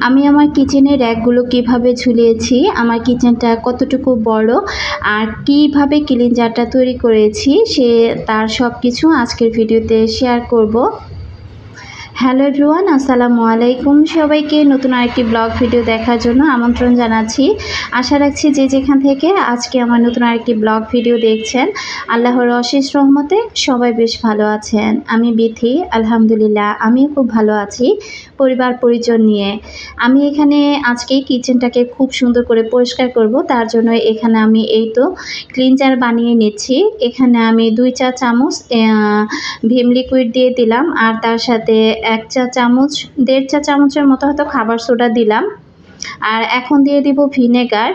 আমি আমার কিচেনের র্যাকগুলো কিভাবে ঝুলিয়েছি, আমার কিচেনটা কতটুকু বড় আর কিভাবে ক্লিনজারটা তৈরি করেছি তার সব কিছু আজকের ভিডিওতে শেয়ার করব। হ্যালো এভরিওয়ান, আসসালামু আলাইকুম। সবাইকে নতুন আরেকটি ব্লগ ভিডিও দেখার জন্য আমন্ত্রণ জানাচ্ছি। আশা রাখছি যে যেখান থেকে আজকে আমার নতুন আরেকটি ব্লগ ভিডিও দেখছেন, আল্লাহর অশেষ রহমতে সবাই বেশ ভালো আছেন। আমি বিথি, আলহামদুলিল্লাহ আমিও খুব ভালো আছি পরিবার পরিজন নিয়ে। আমি এখানে আজকে কিচেনটাকে খুব সুন্দর করে পরিষ্কার করব, তার জন্য এখানে আমি এই তো ক্লিনজার বানিয়ে নিচ্ছি। এখানে আমি 2 চা চামচ ভিম লিকুইড দিয়ে দিলাম, আর তার সাথে 1 চা চামচ 1.5 চা চামচের মতো হয়তো খাবার সোডা দিলাম, আর এখন দিয়ে দিব ভিনেগার।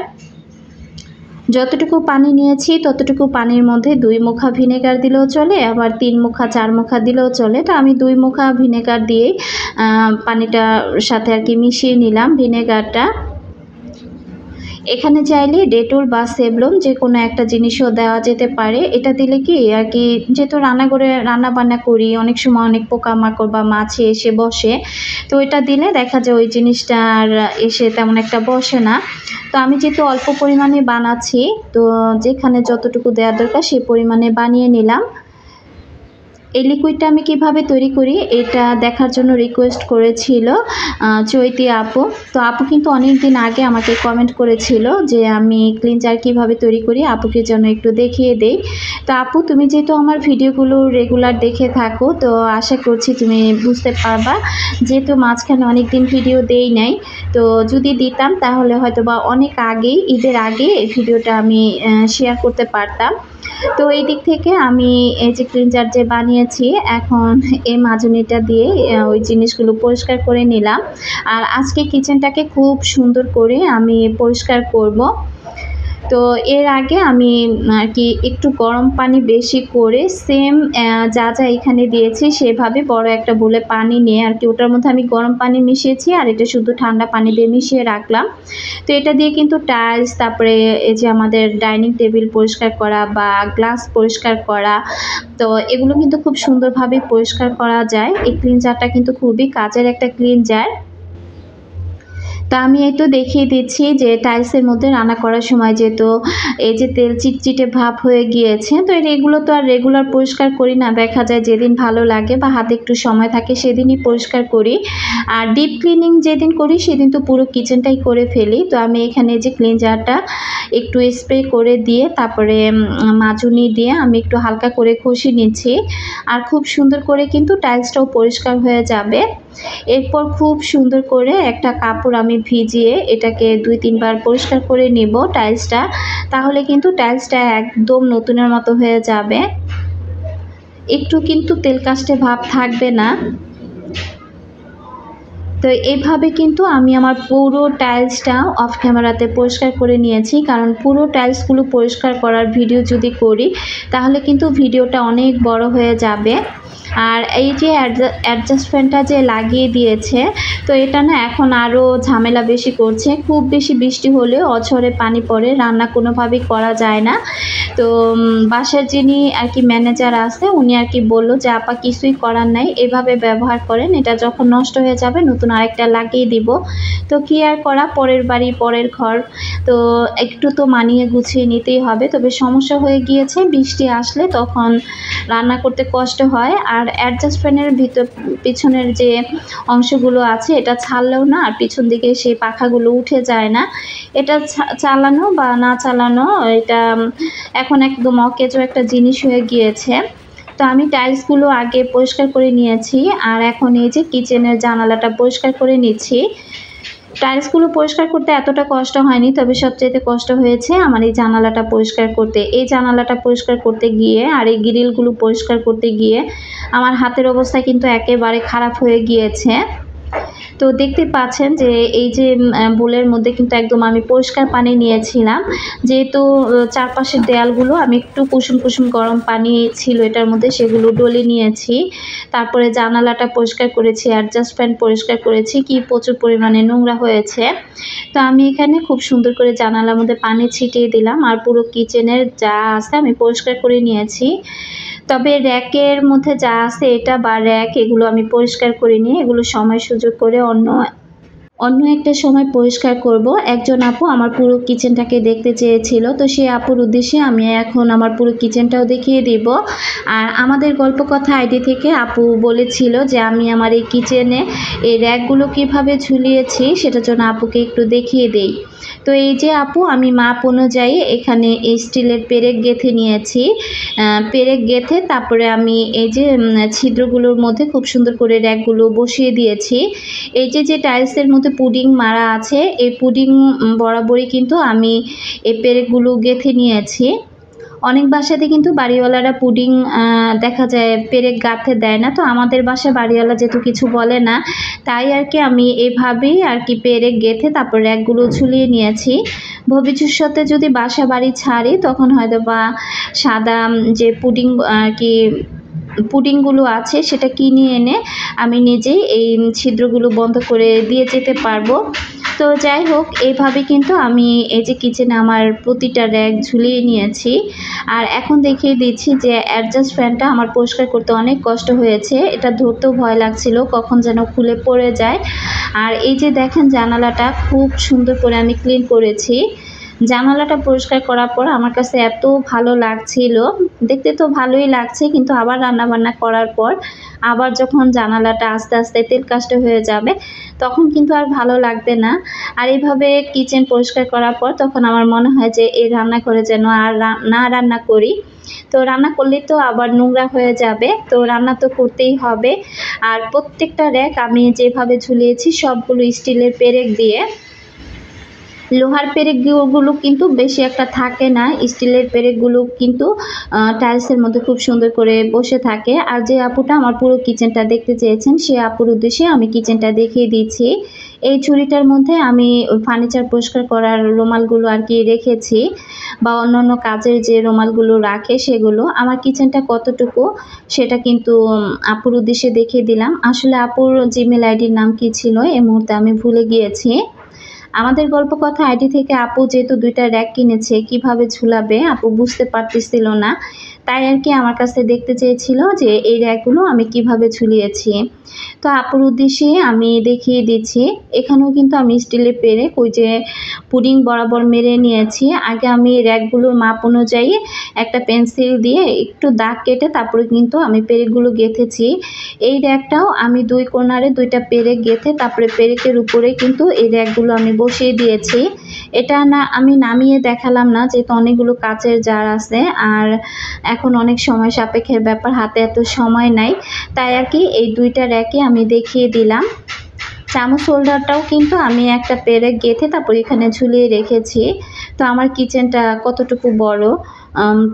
যতটুকু পানি নিয়েছি ততটুকু পানির মধ্যে 2 মুখা ভিনেগার দিলেও চলে, আবার 3 মুখা 4 মুখা দিলেও চলে। তো আমি 2 মুখা ভিনেগার দিয়ে পানিটার সাথে আর কি মিশিয়ে নিলাম ভিনেগারটা। এখানে চাইলে ডেটল বা সেভলন যে কোনো একটা জিনিসও দেওয়া যেতে পারে। এটা দিলে কি আর কি, যেহেতু রান্নাঘরে রান্না বান্না করি অনেক সময় অনেক পোকামাকড় বা মাছি এসে বসে, তো এটা দিলে দেখা যায় ওই জিনিসটা আর এসে তেমন একটা বসে না। তো আমি যেহেতু অল্প পরিমাণে বানাচ্ছি, তো যেখানে যতটুকু দেওয়ার দরকার সেই পরিমাণে বানিয়ে নিলাম। এই লিকুইডটা আমি কিভাবে তৈরি করি এটা দেখার জন্য রিকোয়েস্ট করেছিল চৈতি আপু। তো আপু কিন্তু অনেক দিন আগে আমাকে কমেন্ট করেছিল যে আমি ক্লিনজার কিভাবে তৈরি করি আপুকে যেন একটু দেখিয়ে দেই। তো আপু, তুমি যেহেতু আমার ভিডিওগুলো রেগুলার দেখে থাকো, তো আশা করছি তুমি বুঝতে পারবা। যেহেতু মাঝখানে অনেক দিন ভিডিও দেই নাই, তো যদি দিতাম তাহলে হয়তো বা অনেক আগেই, ঈদের আগে এই ভিডিওটা আমি শেয়ার করতে পারতাম। তো এই দিক থেকে আমি এই যে ক্লিনজার যে বানিয়েছি, এখন এই মাজনিটা দিয়ে ওই জিনিসগুলো পরিষ্কার করে নিলাম। আর আজকে কিচেনটাকে খুব সুন্দর করে আমি পরিষ্কার করব। তো এর আগে আমি আর কি একটু গরম পানি বেশি করে সেম যা যা এখানে দিয়েছি সেভাবে বড় একটা বোলে পানি নিয়ে আর কি ওটার মধ্যে আমি গরম পানি মিশিয়েছি, আর এটা শুধু ঠান্ডা পানি দিয়ে মিশিয়ে রাখলাম। তো এটা দিয়ে কিন্তু টাইলস, তারপরে এই যে আমাদের ডাইনিং টেবিল পরিষ্কার করা বা গ্লাস পরিষ্কার করা, তো এগুলো কিন্তু খুব সুন্দরভাবে পরিষ্কার করা যায়। এই ক্লিনজারটা কিন্তু খুবই কাজের একটা ক্লিনজার। তা আমি এই তো দেখিয়ে দিচ্ছি যে টাইলসের মধ্যে রান্না করার সময় যেহেতু এই যে তেল চিটচিটে ভাব হয়ে গিয়েছে, তো এগুলো তো আর রেগুলার পরিষ্কার করি না, দেখা যায় যেদিন ভালো লাগে বা হাতে একটু সময় থাকে সেদিনই পরিষ্কার করি। আর ডিপ ক্লিনিং যেদিন করি সেদিন তো পুরো কিচেনটাই করে ফেলি। তো আমি এখানে যে ক্লিনজারটা একটু স্প্রে করে দিয়ে তারপরে মাজুনি দিয়ে আমি একটু হালকা করে ঘষে নিচ্ছি, আর খুব সুন্দর করে কিন্তু টাইলসটাও পরিষ্কার হয়ে যাবে। এরপর খুব সুন্দর করে একটা কাপড় আমি ভিজিয়ে এটাকে 2-3 বার পরিষ্কার করে নেব টাইলসটা, তাহলে কিন্তু টাইলসটা একদম নতুনের মতো হয়ে যাবে, একটু কিন্তু তেল কাস্টে ভাব থাকবে না। তো এইভাবে কিন্তু আমি আমার পুরো টাইলসটা অফ ক্যামেরাতে পরিষ্কার করে নিয়েছি, কারণ পুরো টাইলসগুলো পরিষ্কার করার ভিডিও যদি করি তাহলে কিন্তু ভিডিওটা অনেক বড় হয়ে যাবে। আর এই যে অ্যাডজাস্টমেন্টটা যে লাগিয়ে দিয়েছে, তো এটা না এখন আরও ঝামেলা বেশি করছে। খুব বেশি বৃষ্টি হলে অঝরে পানি পড়ে, রান্না কোনোভাবেই করা যায় না। তো বাসার যিনি আর কি ম্যানেজার আছে উনি আর কি বললো যে আপা কিছুই করার নাই, এভাবে ব্যবহার করেন, এটা যখন নষ্ট হয়ে যাবে নতুন আরেকটা লাগিয়ে দিব। তো কি আর করা, পরের বাড়ি পরের ঘর, তো একটু তো মানিয়ে গুছিয়ে নিতেই হবে। তবে সমস্যা হয়ে গিয়েছে, বৃষ্টি আসলে তখন রান্না করতে কষ্ট হয়। আর অ্যাডজাস্ট ফ্যানের পিছনের যে অংশগুলো আছে এটা ছাড়লেও না, আর পিছন দিকে সেই পাখাগুলো উঠে যায় না। এটা চালানো বা না চালানো এটা এখন একদম অকেজো একটা জিনিস হয়ে গিয়েছে। তো আমি টাইলসগুলো আগে পরিষ্কার করে নিয়েছি, আর এখন এই যে কিচেনের জানালাটা পরিষ্কার করে নিচ্ছি। টাইলসগুলো পরিষ্কার করতে এতটা কষ্ট হয়নি, তবে সবচাইতে কষ্ট হয়েছে আমার এই জানালাটা পরিষ্কার করতে। এই জানালাটা পরিষ্কার করতে গিয়ে আর এই গ্রিলগুলো পরিষ্কার করতে গিয়ে আমার হাতের অবস্থা কিন্তু একেবারে খারাপ হয়ে গিয়েছে। তো দেখতে পাচ্ছেন যে এই যে বোলের মধ্যে কিন্তু একদম আমি পরিষ্কার পানি নিয়েছিলাম, যেহেতু চারপাশের দেয়ালগুলো আমি একটু কুসুম কুসুম গরম পানি ছিল এটার মধ্যে, সেগুলো ডলে নিয়েছি। তারপরে জানালাটা পরিষ্কার করেছি, অ্যাডজাস্ট ফ্যান পরিষ্কার করেছি, কি প্রচুর পরিমাণে নোংরা হয়েছে। তো আমি এখানে খুব সুন্দর করে জানালার মধ্যে পানি ছিটিয়ে দিলাম, আর পুরো কিচেনের যা আছে আমি পরিষ্কার করে নিয়েছি। তবে র্যাকের মধ্যে যা আছে এটা বা র্যাক, এগুলো আমি পরিষ্কার করে নিয়ে এগুলো সময় সুযোগ করে অন্য অন্য একটা সময় পরিষ্কার করব। একজন আপু আমার পুরো কিচেনটাকে দেখতে চেয়েছিল, তো সেই আপুর উদ্দেশ্যে আমি এখন আমার পুরো কিচেনটাও দেখিয়ে দিব। আর আমাদের গল্প কথা আইডি থেকে আপু বলেছিল যে আমি আমার এই কিচেনে এই র্যাকগুলো কিভাবে ঝুলিয়েছি সেটার জন্য আপুকে একটু দেখিয়ে দেই। তো এই যে আপু আমি মাপ অনুযায়ী এখানে এই স্টিলের পেরেক গেঁথে নিয়েছি। পেরেক গেঁথে তারপরে আমি এই যে ছিদ্রগুলোর মধ্যে খুব সুন্দর করে র্যাকগুলো বসিয়ে দিয়েছি। এই যে টাইলসের মধ্যে পুডিং মারা আছে, এই পুডিং বরাবরই কিন্তু আমি এই পেরেকগুলো গেঁথে নিয়েছি। অনেক বাসাতে কিন্তু বাড়িওয়ালারা পুডিং দেখা যায় পেরেক গাঁথতে দেয় না, তো আমাদের বাসায় বাড়িওয়ালা যেহেতু কিছু বলে না, তাই আর কি আমি এভাবেই আর কি পেরেক গেঁথে তারপর র্যাকগুলো ঝুলিয়ে নিয়েছি। ভবিষ্যতে যদি বাসা বাড়ি ছাড়ি তখন হয়তো বা সাদা যে পুডিং আর কি পুডিংগুলো আছে সেটা কিনে এনে আমি নিজেই এই ছিদ্রগুলো বন্ধ করে দিয়ে যেতে পারবো। তো যাই হোক, এইভাবে কিন্তু আমি এই যে কিচেনে আমার প্রতিটা র্যাক ঝুলিয়ে নিয়েছি। আর এখন দেখিয়ে দিচ্ছি যে অ্যাডজাস্ট ফ্যানটা আমার পরিষ্কার করতে অনেক কষ্ট হয়েছে, এটা ধরতেও ভয় লাগছিল কখন যেন খুলে পড়ে যায়। আর এই যে দেখেন জানালাটা খুব সুন্দর করে আমি ক্লিন করেছি। জানালাটা পরিষ্কার করার পর আমার কাছে এত ভালো লাগছিল, দেখতে তো ভালোই লাগছে, কিন্তু আবার রান্নাবান্না করার পর আবার যখন জানালাটা আস্তে আস্তে তেল কাস্টে হয়ে যাবে তখন কিন্তু আর ভালো লাগবে না। আর এইভাবে কিচেন পরিষ্কার করার পর তখন আমার মনে হয় যে এই রান্নাঘরে যেন আর না রান্না করি, তো রান্না করলে তো আবার নোংরা হয়ে যাবে, তো রান্না তো করতেই হবে। আর প্রত্যেকটা র্যাক আমি যেভাবে ঝুলিয়েছি সবগুলো স্টিলের পেরেক দিয়ে। লোহার পেরেকগুলো কিন্তু বেশি একটা থাকে না, স্টিলের পেরেকগুলো কিন্তু টাইলসের মধ্যে খুব সুন্দর করে বসে থাকে। আর যে আপুটা আমার পুরো কিচেনটা দেখতে চেয়েছেন সে আপুর উদ্দেশ্যে আমি কিচেনটা দেখিয়ে দিচ্ছি। এই ঝুড়িটার মধ্যে আমি ফার্নিচার পরিষ্কার করার রুমালগুলো আর কি রেখেছি, বা অন্যান্য কাজের যে রুমালগুলো রাখে সেগুলো। আমার কিচেনটা কতটুকু সেটা কিন্তু আপুর উদ্দেশ্যে দেখিয়ে দিলাম। আসলে আপুর জিমেল আইডির নাম কি ছিল এই মুহূর্তে আমি ভুলে গিয়েছি। আমাদের গল্প কথা আইডি থেকে আপু যেহেতু 2টা র্যাক কিনেছে, কিভাবে ঝুলাবে আপু বুঝতে পারতেছিল না, তাই আর কি আমার কাছে দেখতে চেয়েছিল যে এই র্যাকগুলো আমি কিভাবে ঝুলিয়েছি। তো আপুর উদ্দেশ্যে আমি দেখিয়ে দিচ্ছি। এখানেও কিন্তু আমি স্টিলের পেরেক ওই যে পুডিং বরাবর মেরে নিয়েছি। আগে আমি র্যাকগুলোর মাপ অনুযায়ী একটা পেন্সিল দিয়ে একটু দাগ কেটে তারপরে কিন্তু আমি পেরেকগুলো গেঁথেছি। এই র্যাকটাও আমি 2 কর্নারে 2টা পেরেক গেঁথে তারপরে পেরেকের উপরে কিন্তু এই র্যাকগুলো আমি বসিয়ে দিয়েছি। এটা না আমি নামিয়ে দেখালাম না, যেহেতু অনেকগুলো কাচের জার আছে আর এখন অনেক সময় সাপেক্ষের ব্যাপার, হাতে এত সময় নাই, তাই আর কি এই 2টা র্যাকে আমি দেখিয়ে দিলাম। চামচ হোল্ডারটাও কিন্তু আমি একটা পেরেক গেঁথে তারপর এখানে ঝুলিয়ে রেখেছি। তো আমার কিচেনটা কতটুকু বড়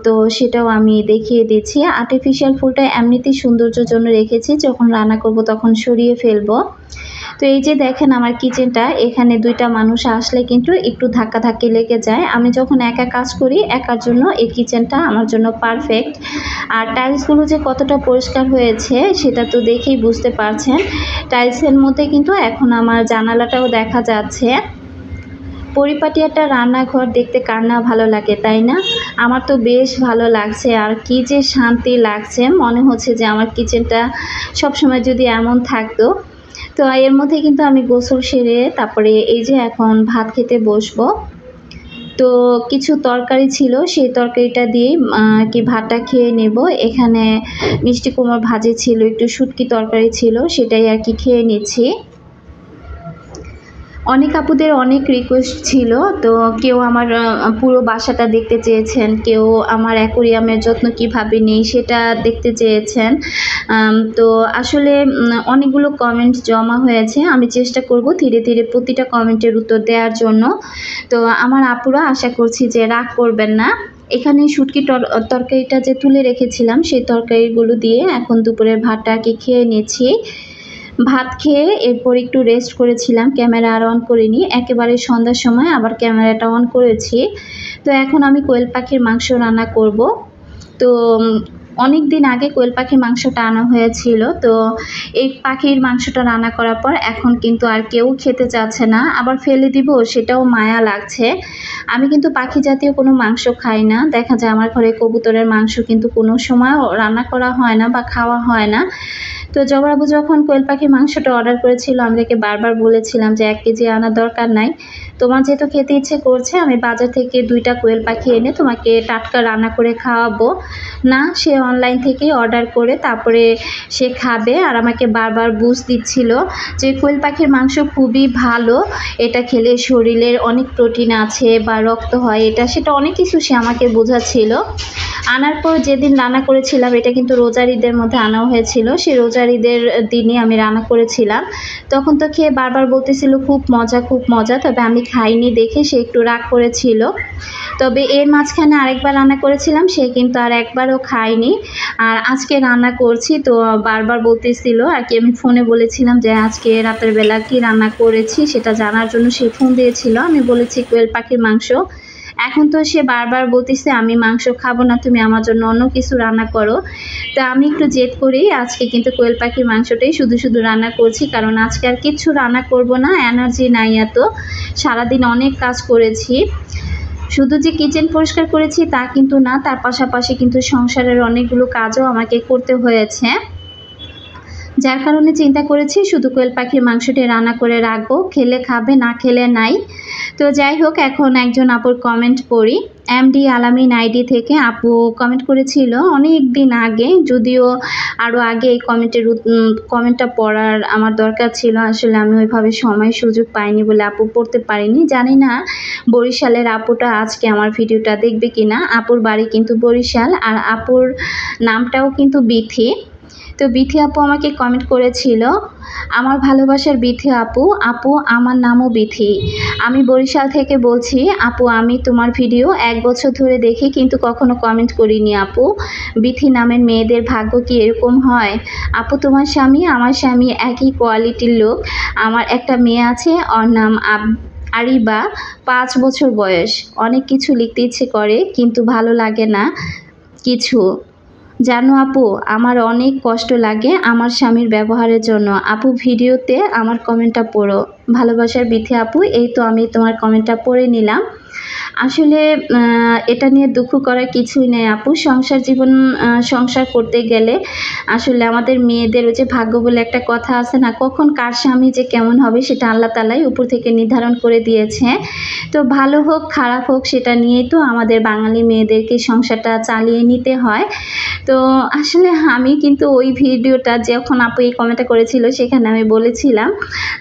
তো সেটাও আমি দেখিয়ে দিচ্ছি। আর্টিফিশিয়াল ফুলটা এমনিতেই সৌন্দর্যের জন্য রেখেছি, যখন রান্না করব তখন সরিয়ে ফেলবো। তো এই যে দেখেন আমার কিচেনটা, এখানে 2টা মানুষ আসলে কিন্তু একটু ধাক্কাধাক্কি লেগে যায়। আমি যখন একা কাজ করি একার জন্য এই কিচেনটা আমার জন্য পারফেক্ট। আর টাইলসগুলো যে কতটা পরিষ্কার হয়েছে সেটা তো দেখেই বুঝতে পারছেন। টাইলসের মধ্যে কিন্তু এখন আমার জানালাটাও দেখা যাচ্ছে। পরিপাটি একটা রান্নাঘর দেখতে কার না ভালো লাগে, তাই না? আমার তো বেশ ভালো লাগছে, আর কি যে শান্তি লাগছে, মনে হচ্ছে যে আমার কিচেনটা সবসময় যদি এমন থাকতো। তো এর মধ্যে কিন্তু আমি গোসল সেরে তারপরে এই যে এখন ভাত খেতে বসবো। তো কিছু তরকারি ছিল, সেই তরকারিটা দিয়েই কি ভাতটা খেয়ে নেব। এখানে মিষ্টি কুমড়ো ভাজি ছিল, একটু শুটকি তরকারি ছিল, সেটাই আর কি খেয়ে নিচ্ছি। অনেক আপুদের অনেক রিকোয়েস্ট ছিল, তো কেউ আমার পুরো বাসাটা দেখতে চেয়েছেন, কেউ আমার অ্যাকোরিয়ামের যত্ন কিভাবে নেই সেটা দেখতে চেয়েছেন। তো আসলে অনেকগুলো কমেন্ট জমা হয়েছে, আমি চেষ্টা করব ধীরে ধীরে প্রতিটা কমেন্টের উত্তর দেওয়ার জন্য। তো আমার আপুরা আশা করছি যে রাগ করবেন না। এখানে শুটকি তরকারিটা যে তুলে রেখেছিলাম সেই তরকারিগুলো দিয়ে এখন দুপুরের ভাতটা আর কি খেয়ে নিচ্ছি। ভাত খেয়ে এরপর একটু রেস্ট করেছিলাম, ক্যামেরা আর অন করিনি, একেবারে সন্ধ্যার সময় আবার ক্যামেরাটা অন করেছি। তো এখন আমি কোয়েল পাখির মাংস রান্না করব। তো অনেক দিন আগে কোয়েল পাখির মাংসটা আনা হয়েছিল। তো এই পাখির মাংসটা রান্না করার পর এখন কিন্তু আর কেউ খেতে চাচ্ছে না, আবার ফেলে দিব সেটাও মায়া লাগছে। আমি কিন্তু পাখি জাতীয় কোনো মাংস খাই না। দেখা যায় আমার ঘরে কবুতরের মাংস কিন্তু কোনো সময় রান্না করা হয় না বা খাওয়া হয় না। তো জবরাবু যখন কোয়েল পাখির মাংসটা অর্ডার করেছিল, আমি তাকে বারবার বলেছিলাম যে 1 কেজি আনার দরকার নাই, তোমার যেহেতু খেতে ইচ্ছে করছে আমি বাজার থেকে 2টা কোয়েল পাখি এনে তোমাকে টাটকা রান্না করে খাওয়াবো। না, সে অনলাইন থেকে অর্ডার করে তারপরে সে খাবে, আর আমাকে বারবার বুঝ দিচ্ছিল যে কোয়েল পাখির মাংস খুবই ভালো, এটা খেলে শরীরের অনেক প্রোটিন আছে বা রক্ত হয়, এটা সেটা অনেক কিছু সে আমাকে বোঝাচ্ছিল। আনার পর যেদিন রান্না করেছিলাম, এটা কিন্তু রোজার ঈদের মধ্যে আনা হয়েছিল, সেই রোজার ঈদের দিনে আমি রান্না করেছিলাম। তখন তো খেয়ে বারবার বলতেছিল খুব মজা খুব মজা, তবে আমি খাইনি দেখে সে একটু রাগ করেছিল। তবে এর মাঝখানে আরেকবার রান্না করেছিলাম, সে কিন্তু আর একবারও খায়নি। আর আজকে রান্না করছি তো বারবার বলতেছিল আর কি, আমি ফোনে বলেছিলাম যে আজকে রাতের বেলা কি রান্না করেছি সেটা জানার জন্য সে ফোন দিয়েছিল। আমি বলেছি কোয়েল পাখির মাংস। এখন তো সে বারবার বলতেছে আমি মাংস খাবো না, তুমি আমার জন্য অন্য কিছু রান্না করো। তো আমি একটু জেদ করেই আজকে কিন্তু কোয়েল পাখির মাংসটাই শুধু শুধু রান্না করছি, কারণ আজকে আর কিচ্ছু রান্না করব না, এনার্জি নাই এত। সারাদিন অনেক কাজ করেছি, শুধু যে কিচেন পরিষ্কার করেছি তা কিন্তু না, তার পাশাপাশি কিন্তু সংসারের অনেকগুলো কাজও আমাকে করতে হয়েছে। যার কারণে চিন্তা করেছি শুধু কোয়েল পাখির মাংসটি রান্না করে রাখবো, খেলে খাবে না খেলে নাই। তো যাই হোক, এখন একজন আপুর কমেন্ট পড়ি। এমডি আলামিন আইডি থেকে আপু কমেন্ট করেছিল অনেক দিন আগে, যদিও আরও আগে এই কমেন্টটা পড়ার আমার দরকার ছিল, আসলে আমি ওইভাবে সময় সুযোগ পাইনি বলে আপু পড়তে পারিনি। জানি না বরিশালের আপুটা আজকে আমার ভিডিওটা দেখবে কিনা। আপুর বাড়ি কিন্তু বরিশাল, আর আপুর নামটাও কিন্তু বিথি। তো বিথি আপু আমাকে কমেন্ট করেছিল, আমার ভালোবাসার বিথি আপু, আপু আমার নামও বিথি, আমি বরিশাল থেকে বলছি আপু, আমি তোমার ভিডিও 1 বছর ধরে দেখি কিন্তু কখনো কমেন্ট করিনি আপু। বিথি নামের মেয়েদের ভাগ্য কি এরকম হয় আপু? তোমার স্বামী আমার স্বামী একই কোয়ালিটির লোক। আমার একটা মেয়ে আছে, ওর নাম আরিবা, 5 বছর বয়স। অনেক কিছু লিখতে ইচ্ছে করে কিন্তু ভালো লাগে না কিছু, জানো আপু আমার অনেক কষ্ট লাগে আমার স্বামীর ব্যবহারের জন্য। আপু ভিডিওতে আমার কমেন্টটা পড়ো, ভালোবাসার বিথি আপু। এই তো আমি তোমার কমেন্টটা পড়ে নিলাম। আসলে এটা নিয়ে দুঃখ করার কিছুই নেই আপু। সংসার জীবন সংসার করতে গেলে আসলে আমাদের মেয়েদের ওই যে ভাগ্য বলে একটা কথা আছে না, কখন কার স্বামী যে কেমন হবে সেটা আল্লাহ তাআলাই উপর থেকে নির্ধারণ করে দিয়েছে। তো ভালো হোক খারাপ হোক সেটা নিয়েই তো আমাদের বাঙালি মেয়েদেরকে সংসারটা চালিয়ে নিতে হয়। তো আসলে আমি কিন্তু ওই ভিডিওটা যখন আপু এই কমেন্টটা করেছিল সেখানে আমি বলেছিলাম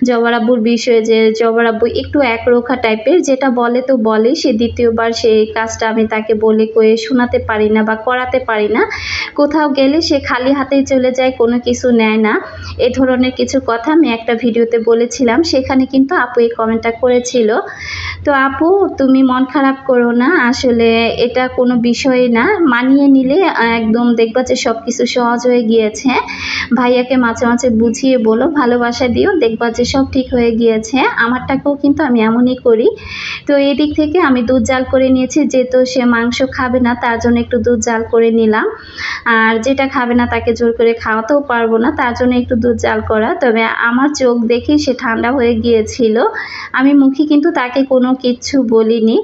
জবার আব্বুর বিষয়ে, যে জবার আব্বু একটু একরোখা টাইপের, যেটা বলে তো বলে, সে দ্বিতীয়বার সেই কাজটা আমি তাকে বলে কয়ে শোনাতে পারি না বা করাতে পারি না। কোথাও গেলে সে খালি হাতেই চলে যায়, কোনো কিছু নেয় না, এ ধরনের কিছু কথা আমি একটা ভিডিওতে বলেছিলাম। সেখানে কিন্তু আপু এই কমেন্টটা করেছিল। তো আপু তুমি মন খারাপ করো না, আসলে এটা কোনো বিষয় না, মানিয়ে নিলে একদম দেখবা যে সব কিছু সহজ হয়ে গিয়েছে। ভাইয়াকে মাঝে মাঝে বুঝিয়ে বলো, ভালোবাসা দিও, দেখবা যে সব ঠিক হয়ে গিয়েছে। আমারটাকেও কিন্তু আমি এমনই করি। তো এই দিক থেকে আমি দুধ জাল করে নিয়েছি, যেহেতু সে মাংস খাবে না তার জন্য একটু দুধ জাল করে নিলাম, আর যেটা খাবে না তাকে জোর করে খাওয়াতেও পারবো না, তার জন্য একটু দুধ জাল করা। তবে আমার চোখ দেখে সে ঠান্ডা হয়ে গিয়েছিল, আমি মুখে কিন্তু তাকে কোনো কিচ্ছু বলিনি।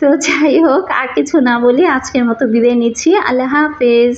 তো যাই হোক, আর কিছু না বলি আজকের মতো বিদায় নিচ্ছি। আল্লাহ হাফেজ।